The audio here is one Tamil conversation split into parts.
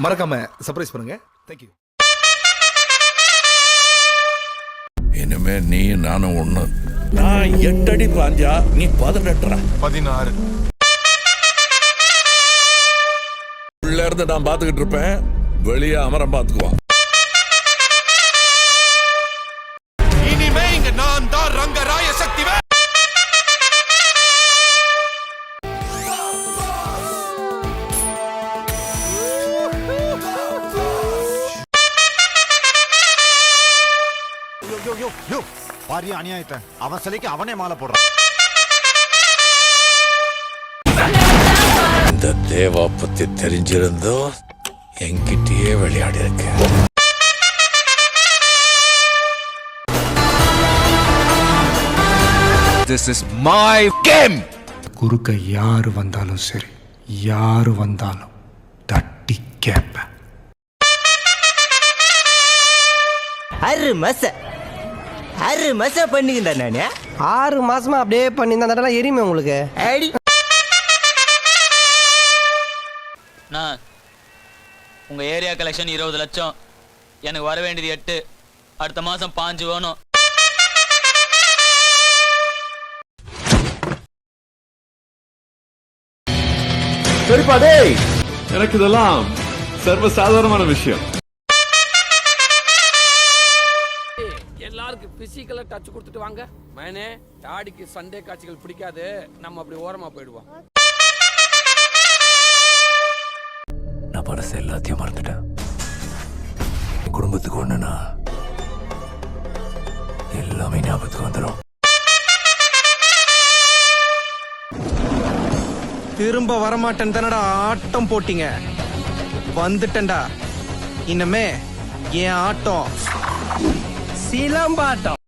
மறக்காம சர்ப்ரைஸ் பண்ணுங்க. தேங்க்யூ. இனிமே நீ நானும் ஒண்ணு. நான் 8 அடி பாஞ்சா நீ 18. 16. உள்ள இருந்து நான் பாத்துக்கிட்டு இருப்பேன், வெளியே அமரம் பாத்துக்குவான். இனிமே இங்க நான் தான் ரங்கராய சக்திவே. பாரியா அநியாயத்தை அவன் சிலைக்கு அவனே மாலை போடுறான். இந்த தேவா பத்தி தெரிஞ்சிருந்தோ என்கிட்டயே விளையாடி இருக்க. This is my game. குறுக்க யாரு வந்தாலும் சரி, யாரு வந்தாலும் தட்டி கேட்பேன். அரு மச பண்ணிக்கிட்டேன் நானே. 6 மாசமா அப்படியே பண்ணியிருந்தா எரியுமே உங்களுக்கு. அடி நான் உங்கள் ஏரியா கலெக்ஷன் 20 லட்சம், எனக்கு வர வேண்டியது 8, அடுத்த மாதம் 5 வேணும். சரிப்பா டேய், எனக்கு இதெல்லாம் சர்வ சாதாரணமான விஷயம். எல்லாருக்கும் பிசிக்கலா டச் கொடுத்துட்டு வாங்க. மேனே டாடிக்கு சண்டே காட்சிகள் பிடிக்காது, நம்ம அப்படி ஓரமா போயிடுவோம். நான் பழச எல்லாத்தையும் மறந்துட்டேன். குடும்பத்துக்கு ஒண்ணுனா எல்லாமே ஞாபகத்துக்கு வந்துடும். திரும்ப வரமாட்டேன் தானடா ஆட்டம் போட்டீங்க. வந்துட்டேன்டா. இனிமே என் ஆட்டம் சிலம்பாட்டம்.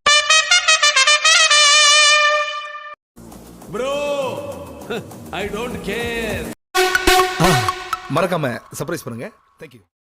Bro, I don't care. மறக்காம சர்ப்ரைஸ் பண்ணுங்க. தேங்க்யூ.